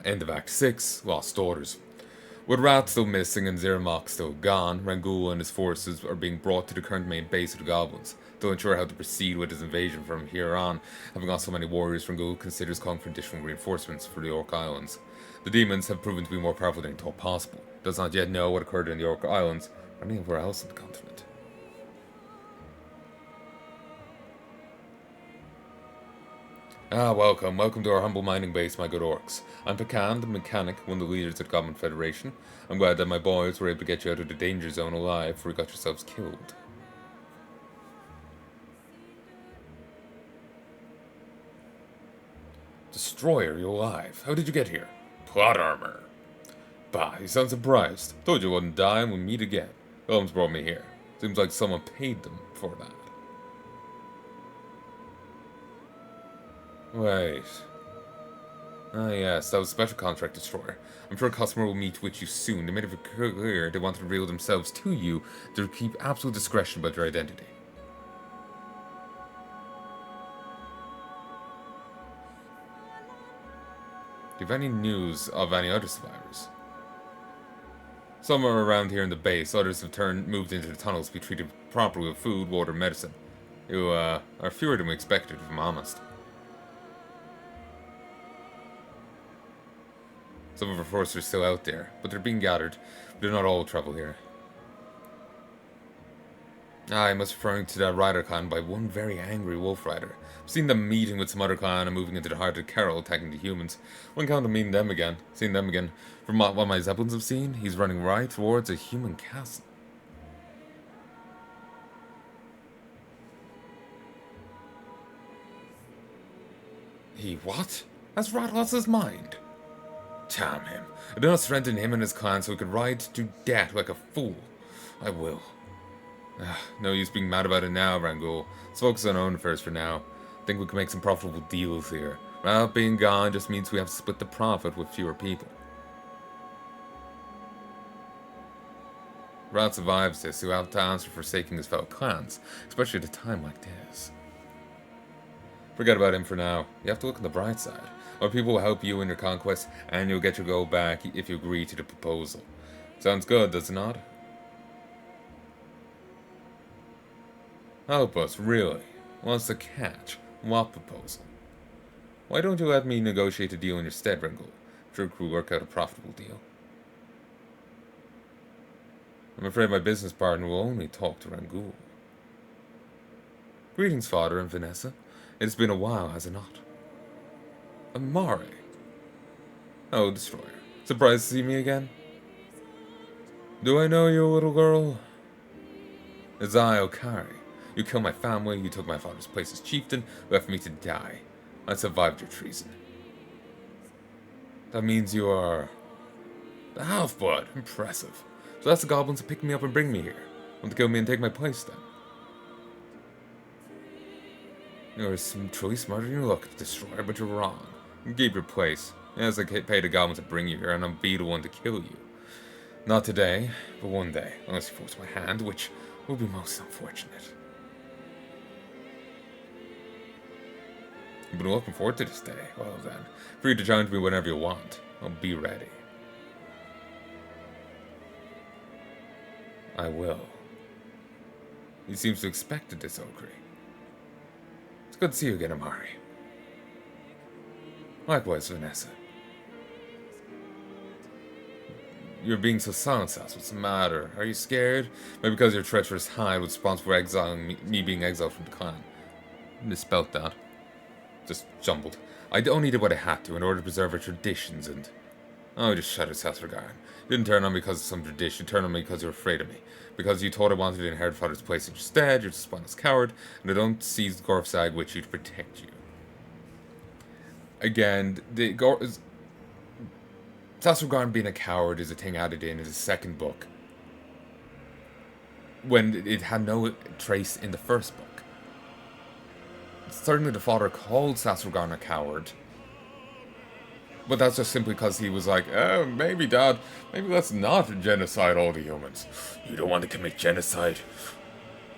End of Act 6, Lost Orders. With Rat still missing and Zermok still gone, Rangul and his forces are being brought to the current main base of the Goblins. Still unsure how to proceed with his invasion from here on, having got so many warriors, Rangul considers calling for additional reinforcements for the Orc Islands. The demons have proven to be more powerful than he thought possible. Does not yet know what occurred in the Orc Islands, or anywhere else on the continent. Welcome to our humble mining base, my good orcs. I'm Pecan, the mechanic, one of the leaders of the Goblin Federation. I'm glad that my boys were able to get you out of the danger zone alive before you got yourselves killed. Destroyer, you're alive. How did you get here? Plot armor. Bah, you sound surprised. Told you I wouldn't die and we'd meet again. Golems brought me here. Seems like someone paid them for that. Wait. Ah yes, that was a special contract destroyer. I'm sure a customer will meet with you soon. They made it clear they want to reveal themselves to you to keep absolute discretion about their identity. Do you have any news of any other survivors? Some are around here in the base, others have moved into the tunnels to be treated properly with food, water, medicine. You, are fewer than we expected, if I'm honest. Some of our forces are still out there, but they're being gathered. They're not all travel here. I must be referring to that rider clan by one very angry wolf rider. I've seen them meeting with some other clan and moving into the heart of Carol, attacking the humans. Wouldn't count on seeing them again. From what my zeppelins have seen, he's running right towards a human castle. He what? Has Rat lost his mind? Damn him. I do not strengthen him and his clan so he could ride to death like a fool. I will. No use being mad about it now, Rangul. Let's focus on our own affairs for now. I think we can make some profitable deals here. Rat being gone just means we have to split the profit with fewer people. Rat survives this, he'll have to answer for forsaking his fellow clans, especially at a time like this. Forget about him for now. You have to look on the bright side. Our people will help you in your conquest, and you'll get your gold back if you agree to the proposal. Sounds good, does it not? Help us, really. What's the catch? What proposal? Why don't you let me negotiate a deal in your stead, Rangul? I'm sure we'll work out a profitable deal. I'm afraid my business partner will only talk to Rangul. Greetings, Father and Vanessa. It has been a while, has it not? Amari. Oh, Destroyer. Surprised to see me again? Do I know you, little girl? It's I, Okari. You killed my family, you took my father's place as chieftain, left me to die. I survived your treason. That means you are... the half-blood. Impressive. So that's the goblins who picked me up and bring me here. Want to kill me and take my place, then? You're truly smarter than you look, Destroyer, but you're wrong. You keep your place. Yes, I paid a goblin to bring you here, and I'll be the one to kill you. Not today, but one day, unless you force my hand, which will be most unfortunate. I've been looking forward to this day. Well then, free to challenge me whenever you want. I'll be ready. I will. He seems to expect this, Okri. It's good to see you again, Amari. Likewise, Vanessa. You're being so silent, Sass. What's the matter? Are you scared? Maybe because your treacherous hide was responsible for exiling me being exiled from the clan. Misspelt that. Just jumbled. I only did what I had to in order to preserve our traditions and... Oh, just shut it, Sasragarn. You didn't turn on me because of some tradition. You turned on me because you were afraid of me. Because you thought I wanted to inherit father's place in your stead. You're just a spineless coward. And I don't seize the Gorfsag with you to protect you. Again, the Sasragarn being a coward is a thing added in his second book. When it had no trace in the first book. Certainly the father called Sasragarn a coward. But that's just simply because he was like, oh, maybe, Dad, maybe let's not genocide all the humans. You don't want to commit genocide.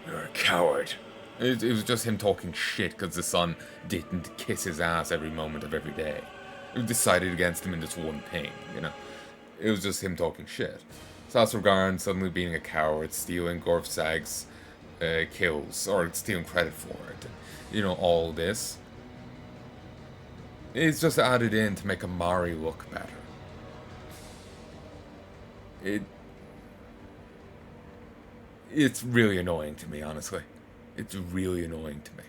You're a coward. It was just him talking shit because the son didn't kiss his ass every moment of every day. decided against him in this one thing, you know? It was just him talking shit. Sasrogarn suddenly being a coward, stealing Gorfzag's kills, or stealing credit for it. You know, all this. It's just added in to make Amari look better. It's really annoying to me, honestly. It's really annoying to me.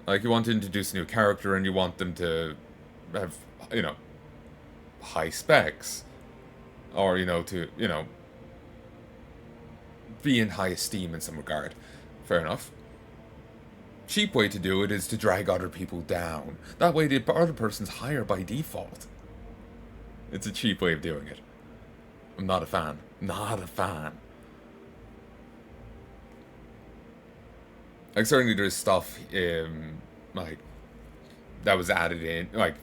Like, you want to introduce a new character and you want them to have, you know, high specs. Or, you know, to, you know, be in high esteem in some regard. Fair enough. Cheap way to do it is to drag other people down. That way the other person's higher by default. It's a cheap way of doing it. I'm not a fan. Not a fan. Like, certainly there's stuff, like, that was added in. Like,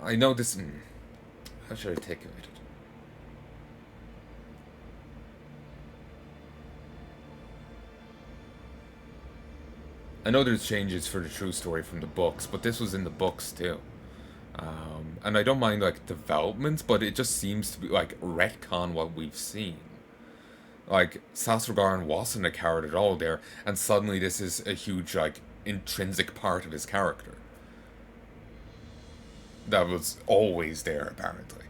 I know this... How should I take it? I know there's changes for the true story from the books, but this was in the books too. And I don't mind, like, developments, but it just seems to be, like, retcon what we've seen. Like, Sasrogarn wasn't a coward at all there, and suddenly this is a huge, like, intrinsic part of his character. That was always there, apparently.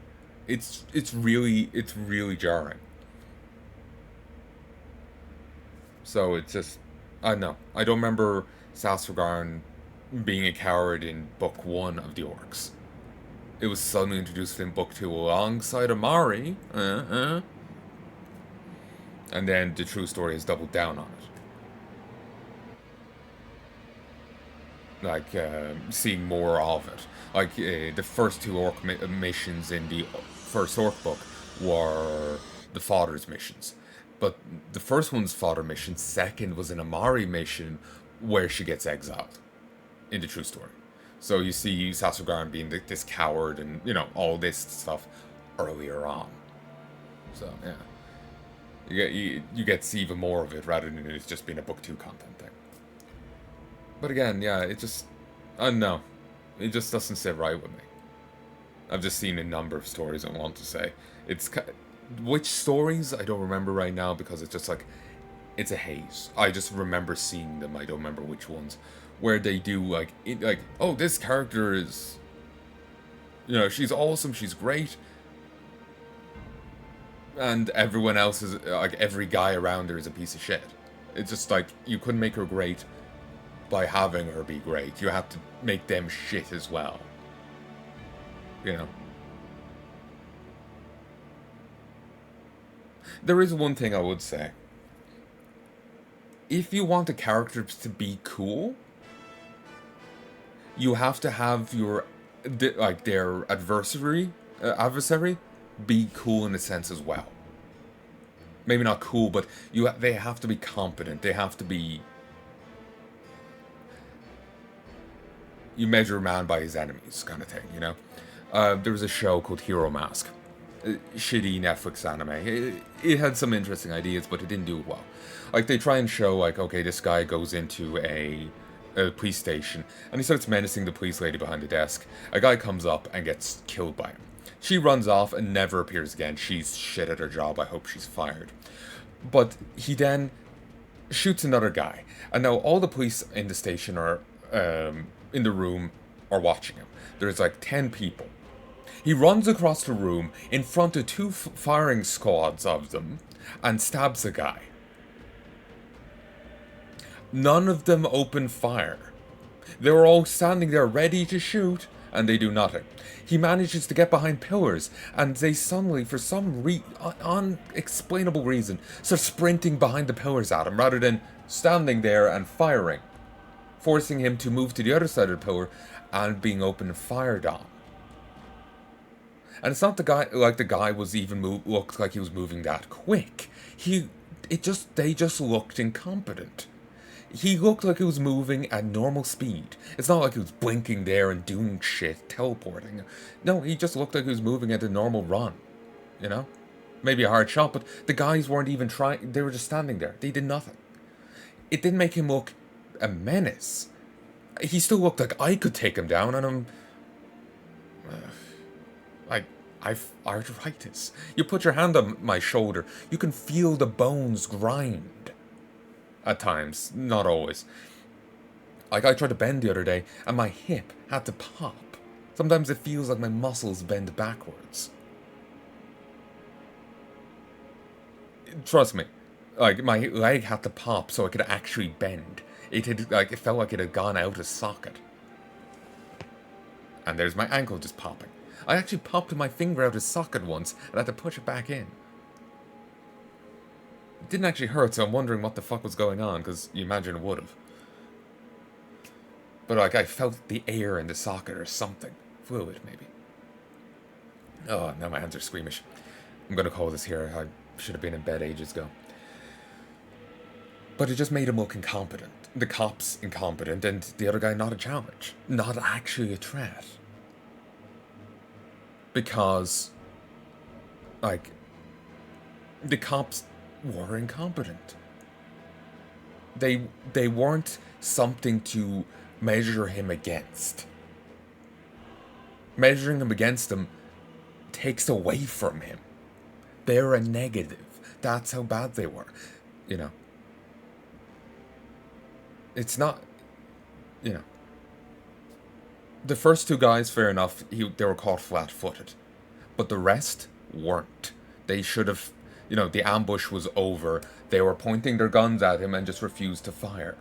It's really jarring. So it's just, I don't know. I don't remember Sasrogarn being a coward in Book 1 of the Orcs. It was suddenly introduced in Book 2 alongside Amari. And then the true story has doubled down on it. Like, seeing more of it. Like, the first two Orc missions in the first Orc book were the Father's missions. But the first one's Father mission, second was an Amari mission where she gets exiled in the true story. So you see Sasrogarn being this coward and, you know, all this stuff earlier on. So, yeah. You get to see even more of it rather than it just being a Book 2 content thing. But again, yeah, it just... I don't know. It just doesn't sit right with me. I've just seen a number of stories I want to say. It's... Which stories? I don't remember right now because it's just like... It's a haze. I just remember seeing them. I don't remember which ones. Where they do, like, oh, this character is... You know, she's awesome, she's great. And everyone else is, like, every guy around her is a piece of shit. It's just like, you couldn't make her great by having her be great. You have to make them shit as well. You know? There is one thing I would say. If you want a character to be cool, you have to have your, like, their adversary be cool in a sense as well. Maybe not cool, but they have to be competent. They have to be... You measure a man by his enemies, kind of thing, you know? There was a show called Hero Mask. Shitty Netflix anime. It had some interesting ideas, but it didn't do well. Like, they try and show, like, okay, this guy goes into a police station, and he starts menacing the police lady behind the desk. A guy comes up and gets killed by him. She runs off and never appears again. She's shit at her job. I hope she's fired. But he then shoots another guy. And now all the police in the station are, in the room, are watching him. There's like 10 people. He runs across the room in front of two firing squads of them and stabs a guy. None of them open fire. They were all standing there ready to shoot, and they do nothing. He manages to get behind pillars, and they suddenly, for some unexplainable reason, start sprinting behind the pillars at him, rather than standing there and firing, forcing him to move to the other side of the pillar and being open fired on. And it's not the guy was even looked like he was moving that quick. They just looked incompetent. He looked like he was moving at normal speed. It's not like he was blinking there and doing shit, teleporting. No, he just looked like he was moving at a normal run. You know? Maybe a hard shot, but the guys weren't even trying. They were just standing there. They did nothing. It didn't make him look a menace. He still looked like I could take him down, and Like, I've arthritis. You put your hand on my shoulder, you can feel the bones grind. At times, not always. Like, I tried to bend the other day, and my hip had to pop. Sometimes it feels like my muscles bend backwards. Trust me. Like, my leg had to pop so I could actually bend. It felt like it had gone out of socket. And there's my ankle just popping. I actually popped my finger out of socket once, and I had to push it back in. It didn't actually hurt, so I'm wondering what the fuck was going on, because you imagine it would have. But, like, I felt the air in the socket or something. Fluid, maybe. Oh, now my hands are squeamish. I'm gonna call this here. I should have been in bed ages ago. But it just made him look incompetent. The cop's incompetent, and the other guy not a challenge. Not actually a threat. Because, like, the cops were incompetent. They weren't something to measure him against. Measuring him against them takes away from him. They're a negative. That's how bad they were. You know. It's not, you know. The first two guys, fair enough, they were caught flat-footed. But the rest weren't. They should have, you know, the ambush was over. They were pointing their guns at him and just refused to fire.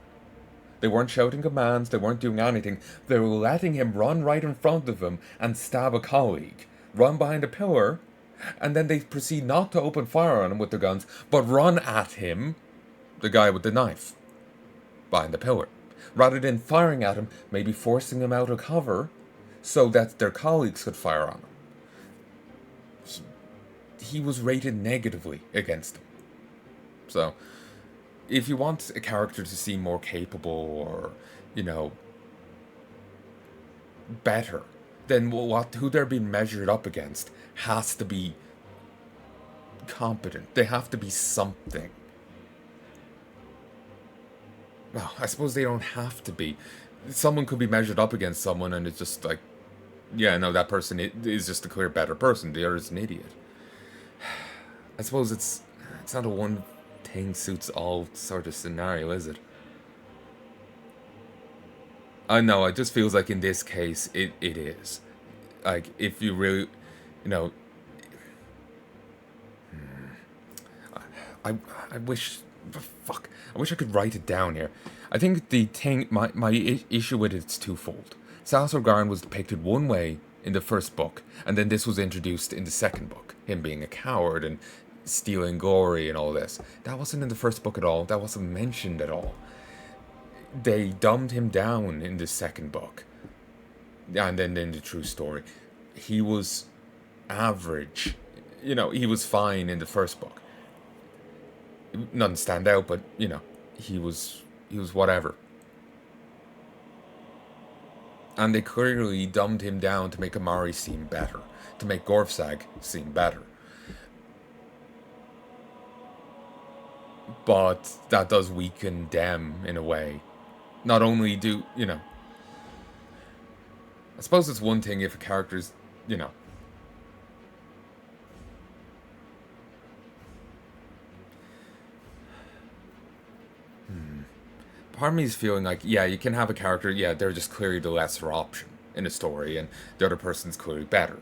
They weren't shouting commands, they weren't doing anything. They were letting him run right in front of him and stab a colleague. Run behind a pillar, and then they proceed not to open fire on him with their guns, but run at him, the guy with the knife, behind the pillar. Rather than firing at him, maybe forcing him out of cover, so that their colleagues could fire on him. He was rated negatively against them. So, if you want a character to seem more capable or, you know, better, then who they're being measured up against has to be competent. They have to be something. Well, I suppose they don't have to be. Someone could be measured up against someone and it's just like, yeah, no, that person is just a clear better person. The other's an idiot. I suppose it's not a one thing suits all sort of scenario, is it? I know, it just feels like in this case, it is. Like, if you really, you know... I wish... Fuck. I wish I could write it down here. I think the thing... My issue with it's twofold. Salazar was depicted one way in the first book, and then this was introduced in the second book. Him being a coward and stealing glory and all this. That wasn't in the first book at all. That wasn't mentioned at all. They dumbed him down in the second book. And then in the true story. He was average. You know, he was fine in the first book. Nothing stand out, but, you know, he was whatever. And they clearly dumbed him down to make Amari seem better. To make Gorfsag seem better. But that does weaken them in a way. Not only do, you know... I suppose it's one thing if a character's, you know... Part of me is feeling like, yeah, you can have a character, yeah, they're just clearly the lesser option in a story, and the other person's clearly better.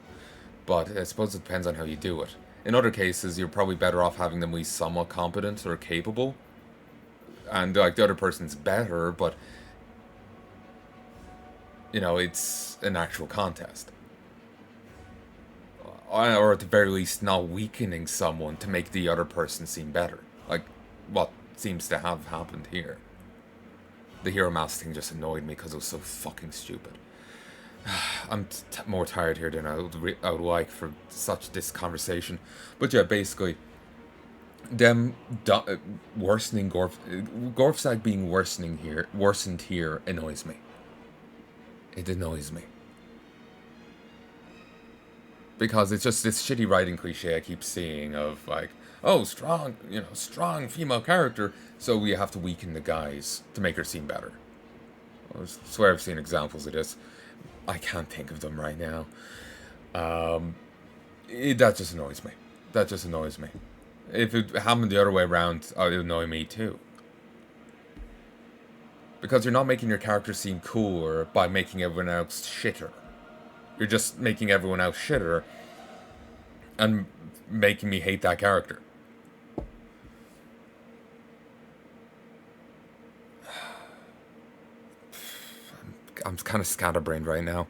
But I suppose it depends on how you do it. In other cases, you're probably better off having them be somewhat competent or capable. And, like, the other person's better, but... You know, it's an actual contest. Or at the very least, not weakening someone to make the other person seem better. Like, what seems to have happened here. The hero mask thing just annoyed me because it was so fucking stupid. I'm more tired here than I would like for this conversation. But yeah, basically, them worsening Gorfsag being worsened here annoys me. It annoys me. Because it's just this shitty writing cliche I keep seeing of like, oh, strong female character, so we have to weaken the guys to make her seem better. I swear I've seen examples of this. I can't think of them right now. That just annoys me. That just annoys me. If it happened the other way around, it would annoy me too. Because you're not making your character seem cooler by making everyone else shitter. You're just making everyone else shitter and making me hate that character. I'm kind of scatterbrained right now.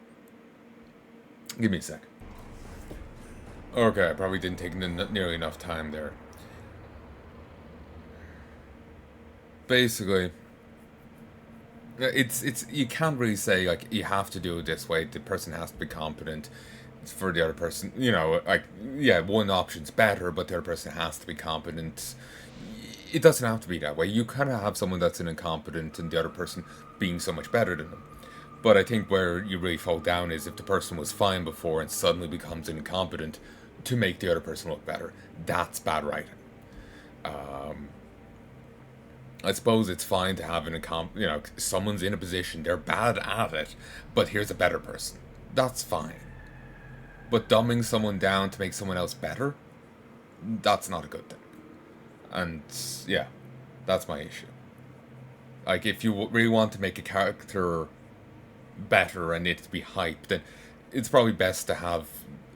Give me a sec. Okay, I probably didn't take nearly enough time there. Basically, it's you can't really say like you have to do it this way. The person has to be competent for the other person. You know, like yeah, one option's better, but the other person has to be competent. It doesn't have to be that way. You kind of have someone that's an incompetent and the other person being so much better than them. But I think where you really fall down is if the person was fine before and suddenly becomes incompetent to make the other person look better. That's bad writing. I suppose it's fine to have someone's in a position, they're bad at it, but here's a better person. That's fine. But dumbing someone down to make someone else better, that's not a good thing. And yeah, that's my issue. Like, if you really want to make a character better and it to be hyped, then it's probably best to have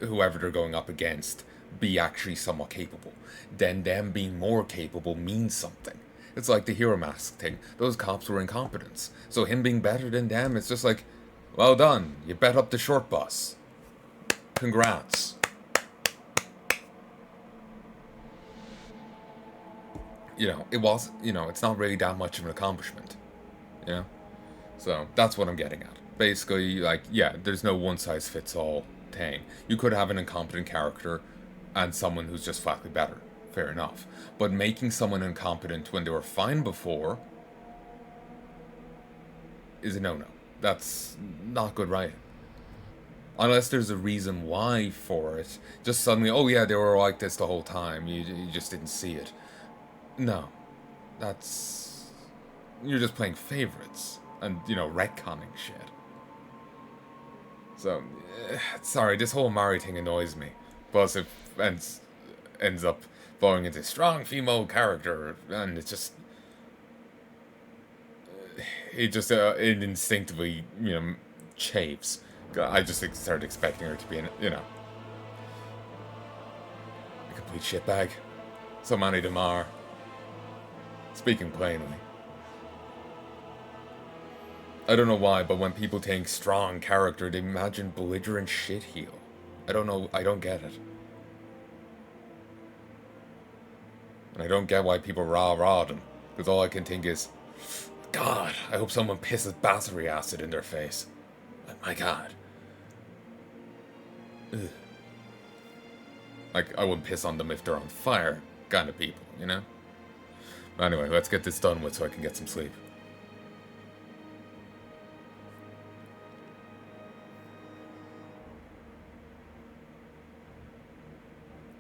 whoever they're going up against be actually somewhat capable. Then them being more capable means something. It's like the hero mask thing. Those cops were incompetents. So him being better than them, it's just like, well done. You bet up the short bus. Congrats. It's not really that much of an accomplishment. You know? So, that's what I'm getting at. Basically, like, yeah, there's no one-size-fits-all thing. You could have an incompetent character and someone who's just flatly better. Fair enough. But making someone incompetent when they were fine before is a no-no. That's not good writing. Unless there's a reason why for it. Just suddenly, oh yeah, they were like this the whole time. You just didn't see it. No. That's... You're just playing favorites. And, retconning shit. So, sorry, this whole Mari thing annoys me. Plus, it ends up falling into strong female character, and it's just... It instinctively, chafes. I just started expecting her to be, a complete shitbag. So Manny Damar. Speaking plainly. I don't know why, but when people think strong character, they imagine belligerent shitheel. I don't know, I don't get it. And I don't get why people rah-rah them, because all I can think is, God, I hope someone pisses battery acid in their face. My God. Ugh. Like, I wouldn't piss on them if they're on fire, kind of people, But anyway, let's get this done with so I can get some sleep.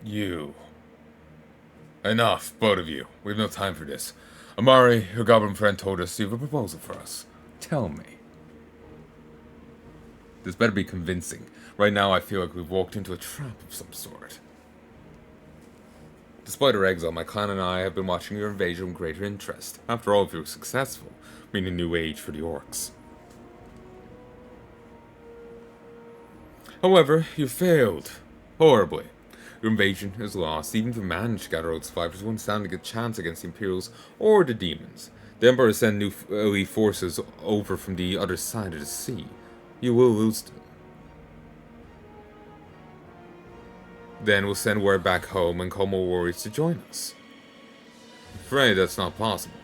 You. Enough, both of you. We have no time for this. Amari, your goblin friend, told us you have a proposal for us. Tell me. This better be convincing. Right now I feel like we've walked into a trap of some sort. Despite our exile, my clan and I have been watching your invasion with greater interest. After all, if you were successful, meaning a new age for the orcs. However, you failed. Horribly. Your invasion is lost. Even if you manage to gather all the survivors, won't stand a chance against the Imperials or the demons. The Emperor has sent new elite forces over from the other side of the sea. You will lose them. Then we'll send word back home and call more warriors to join us. I'm afraid that's not possible.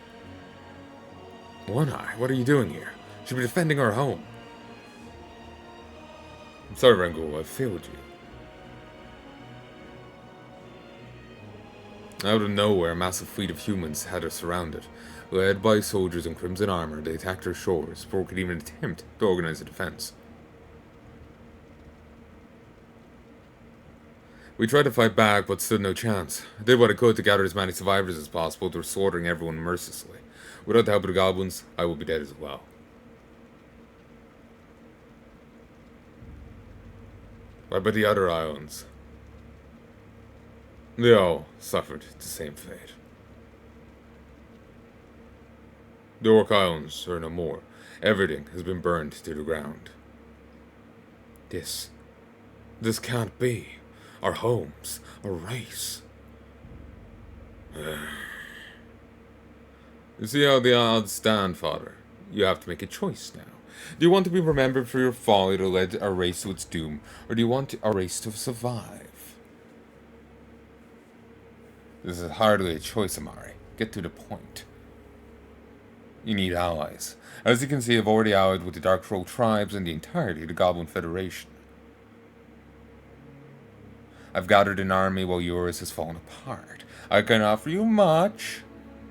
One Eye, what are you doing here? You should be defending our home. I'm sorry, Rangul, I've failed you. Out of nowhere, a massive fleet of humans had us surrounded. Led by soldiers in crimson armor, they attacked our shores before we could even attempt to organize a defense. We tried to fight back, but stood no chance. I did what I could to gather as many survivors as possible, they were slaughtering everyone mercilessly. Without the help of the goblins, I will be dead as well. What about the other islands? They all suffered the same fate. The Orc Islands are no more. Everything has been burned to the ground. This. This can't be. Our homes, our race. You see how the odds stand, Father? You have to make a choice now. Do you want to be remembered for your folly that led our race to its doom, or do you want our race to survive? This is hardly a choice, Amari. Get to the point. You need allies. As you can see, I've already allied with the Dark Troll tribes and the entirety of the Goblin Federation. I've gathered an army while yours has fallen apart. I can offer you much,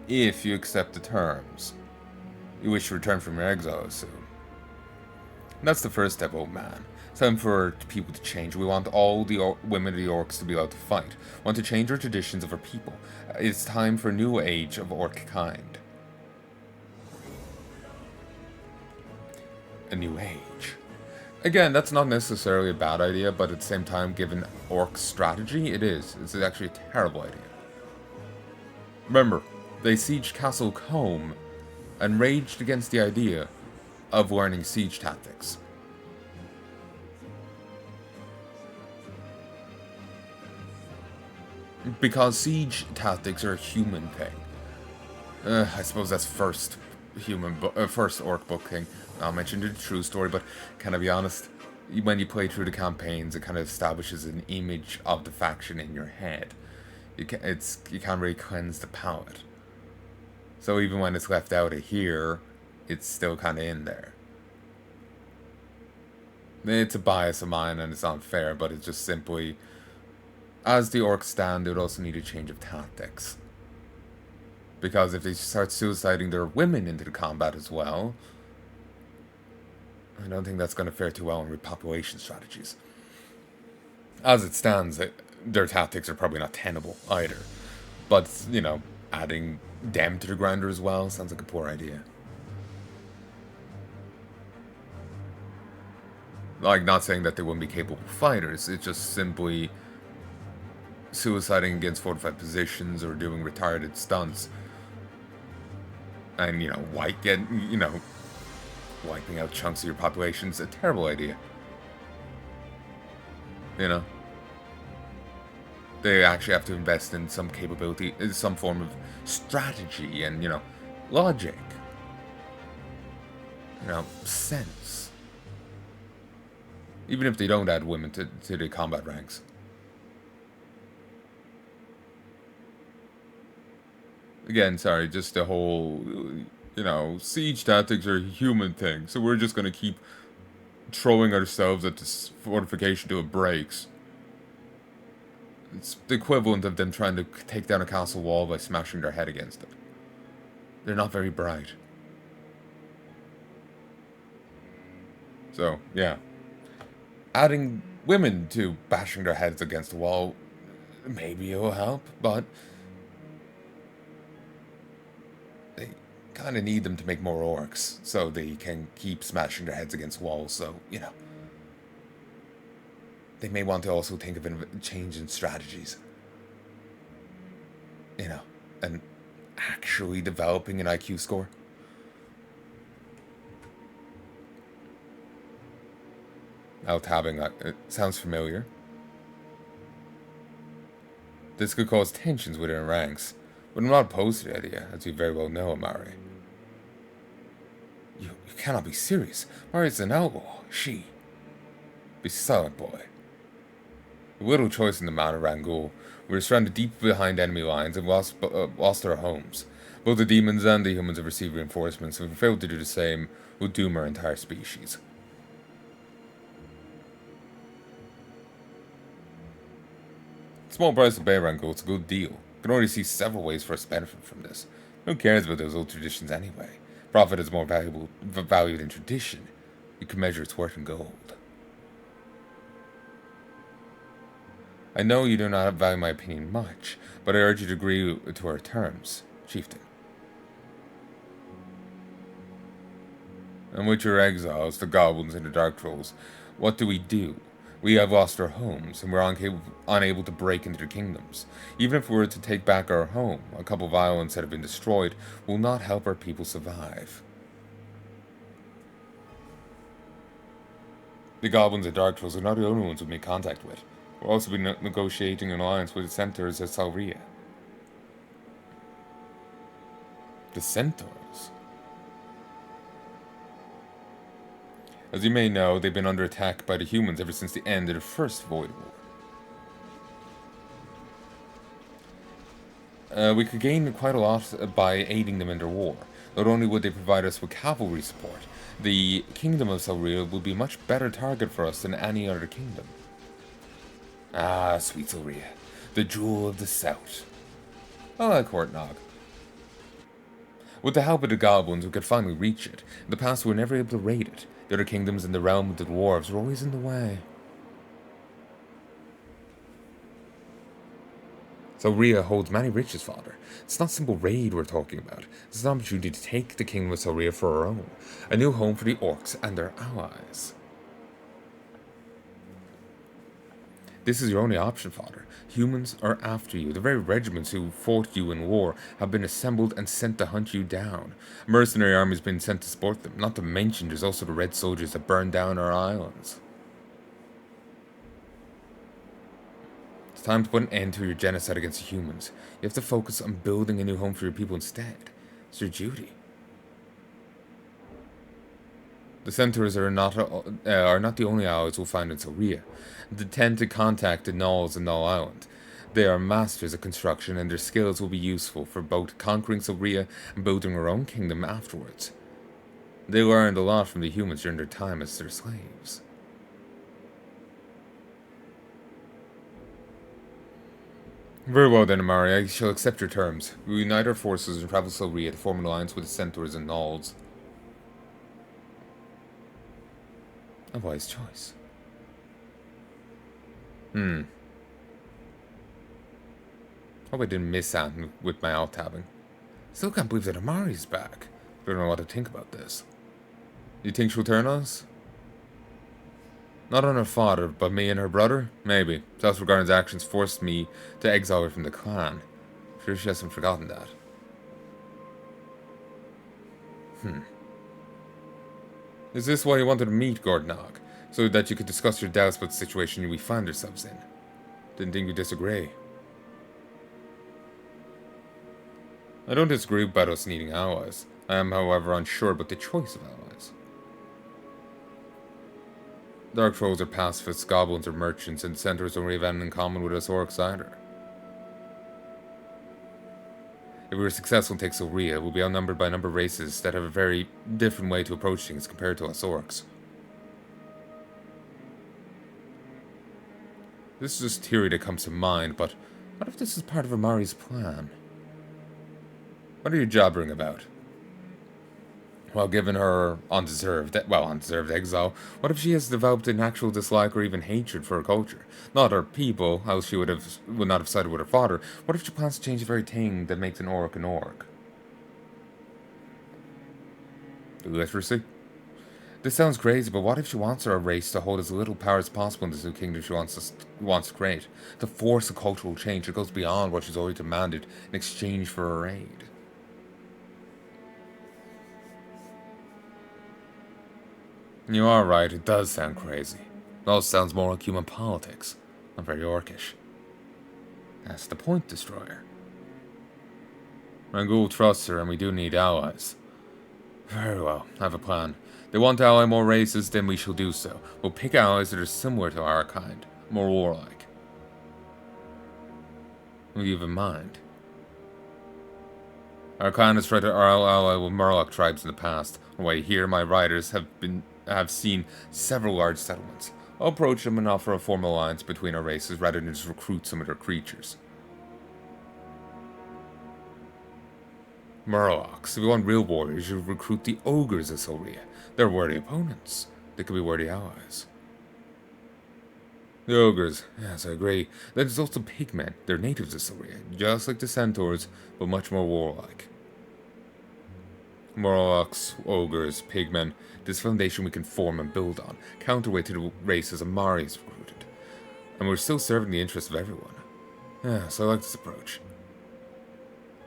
if you accept the terms. You wish to return from your exile soon. That's the first step, old man. It's time for people to change. We want all the women of the orcs to be allowed to fight. We want to change our traditions of our people. It's time for a new age of orc kind. A new age. Again, that's not necessarily a bad idea, but at the same time, given orc strategy, it is. It's actually a terrible idea. Remember, they sieged Castle Combe and raged against the idea of learning siege tactics. Because siege tactics are a human thing. I suppose that's first orc book thing. I'll mention the true story, but can I be honest? When you play through the campaigns, it kind of establishes an image of the faction in your head. You can't really cleanse the palate. So even when it's left out of here, it's still kind of in there. It's a bias of mine and it's unfair, but it's just simply, as the orcs stand, they would also need a change of tactics. Because if they start suiciding their women into the combat as well, I don't think that's going to fare too well in repopulation strategies. As it stands, their tactics are probably not tenable either. But, you know, adding them to the grinder as well sounds like a poor idea. Like, not saying that they wouldn't be capable fighters, it's just simply suiciding against fortified positions or doing retarded stunts. And, you know, wiping out chunks of your population is a terrible idea. You know? They actually have to invest in some capability, in some form of strategy and, you know, logic. You know, sense. Even if they don't add women to the combat ranks. Again, sorry, just the whole, you know, siege tactics are a human thing, so we're just gonna keep throwing ourselves at this fortification till it breaks. It's the equivalent of them trying to take down a castle wall by smashing their head against it. They're not very bright. So, yeah. Adding women to bashing their heads against the wall, maybe it'll help, but they kind of need them to make more orcs, so they can keep smashing their heads against walls, so, you know. They may want to also think of a change in strategies. You know, and actually developing an IQ score. Out-tabbing, it sounds familiar. This could cause tensions within ranks, but I'm not opposed to the idea, as you very well know, Amari. You cannot be serious. Mari's an outlaw. She. Be silent, boy. With little choice in the matter, Rangul. We were surrounded deep behind enemy lines and lost our homes. Both the demons and the humans have received reinforcements, and if we fail to do the same, we'll doom our entire species. Small price to pay, Rangul. It's a good deal. You can already see several ways for us to benefit from this. Who cares about those old traditions anyway? Profit is more valued in tradition. You can measure its worth in gold. I know you do not value my opinion much, but I urge you to agree to our terms, Chieftain. And with your exiles, the goblins and the dark trolls, what do we do? We have lost our homes, and we're unable to break into their kingdoms. Even if we were to take back our home, a couple of islands that have been destroyed will not help our people survive. The goblins and dark trolls are not the only ones we've made contact with. We'll also be negotiating an alliance with the centaurs at Salria. The centaurs? As you may know, they've been under attack by the humans ever since the end of the first Void War. We could gain quite a lot by aiding them in their war. Not only would they provide us with cavalry support, the Kingdom of Salria would be a much better target for us than any other kingdom. Ah, sweet Salria, the jewel of the south. I like Hortnog. With the help of the goblins, we could finally reach it. In the past, we were never able to raid it. The other kingdoms in the realm of the dwarves were always in the way. Salria holds many riches, father. It's not a simple raid we're talking about. It's an opportunity to take the kingdom of Salria for our own. A new home for the orcs and their allies. This is your only option, father. Humans are after you. The very regiments who fought you in war have been assembled and sent to hunt you down. A mercenary army has been sent to support them. Not to mention there's also the red soldiers that burned down our islands. It's time to put an end to your genocide against the humans. You have to focus on building a new home for your people instead. It's your duty. The centaurs are not the only allies we'll find in Salria. They tend to contact the gnolls in Gnoll Island. They are masters of construction, and their skills will be useful for both conquering Salria and building our own kingdom afterwards. They learned a lot from the humans during their time as their slaves. Very well then, Amari. I shall accept your terms. We unite our forces and travel to Salria to form an alliance with the centaurs and gnolls. A wise choice. Hope I didn't miss out with my alt-tabbing. Still can't believe that Amari's back. Don't know what to think about this. You think she'll turn on us? Not on her father, but me and her brother? Maybe. Self-Regardant's actions forced me to exile her from the clan. Sure she hasn't forgotten that. Is this why you wanted to meet Gordnog? So that you could discuss your doubts about the situation we find ourselves in? Didn't think you disagree. I don't disagree about us needing allies. I am, however, unsure about the choice of allies. Dark trolls are pacifists, goblins are merchants, and centaurs don't really have anything in common with us orcs either. If we were successful in taking Salria, we'll be outnumbered by a number of races that have a very different way to approach things compared to us orcs. This is just theory that comes to mind, but what if this is part of Amari's plan? What are you jabbering about? Well, given her undeserved exile, what if she has developed an actual dislike or even hatred for her culture? Not her people, else she would not have sided with her father. What if she plans to change the very thing that makes an orc an orc? Illiteracy? This sounds crazy, but what if she wants our race to hold as little power as possible in this new kingdom she wants to create? To force a cultural change that goes beyond what she's already demanded in exchange for her aid. You are right, it does sound crazy. It also sounds more like human politics, not very orcish. That's the point, Destroyer. Rangul trusts her, and we do need allies. Very well, I have a plan. They want to ally more races, then we shall do so. We'll pick allies that are similar to our kind, more warlike. What do you have in mind? Our clan has tried to ally with Murloc tribes in the past. On the way here, my riders have seen several large settlements. I'll approach them and offer a formal alliance between our races rather than just recruit some of their creatures. Murlocs. If you want real warriors, you recruit the ogres of Salria. They're worthy opponents. They could be worthy allies. The ogres. Yes, I agree. Then there's also pigmen. They're natives of Salria, just like the centaurs, but much more warlike. Murlocs, ogres, pigmen. This foundation we can form and build on. Counterweight to the races Amari has recruited. and we're still serving the interests of everyone. Yeah, so I like this approach.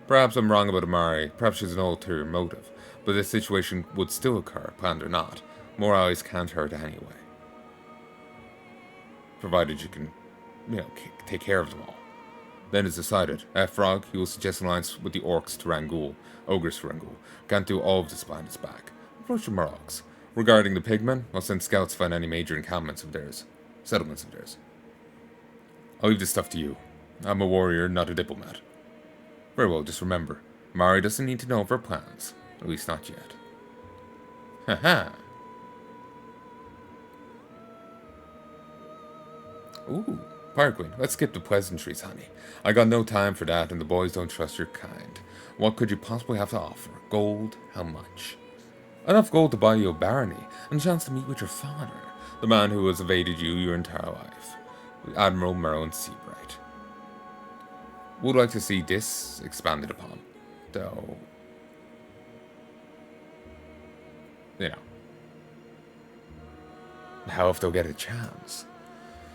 Perhaps I'm wrong about Amari, perhaps she's an ulterior motive, but this situation would still occur, planned or not. More eyes can't hurt anyway. Provided you can, take care of them all. Then it's decided. Frog, he will suggest an alliance with the orcs to Rangul, ogres to Rangul. Can't do all of this behind his back. Approach the Moroks. Regarding the pigmen, I'll send scouts to find any major encampments of theirs. Settlements of theirs. I'll leave this stuff to you. I'm a warrior, not a diplomat. Very well, just remember, Mari doesn't need to know of our plans. At least not yet. Haha. Ooh, Pirate Queen, let's skip the pleasantries, honey. I got no time for that, and the boys don't trust your kind. What could you possibly have to offer? Gold? How much? Enough gold to buy you a barony, and a chance to meet with your father, the man who has evaded you your entire life. Admiral Merlin Seabright. Would like to see this expanded upon, though. How if they'll get a chance?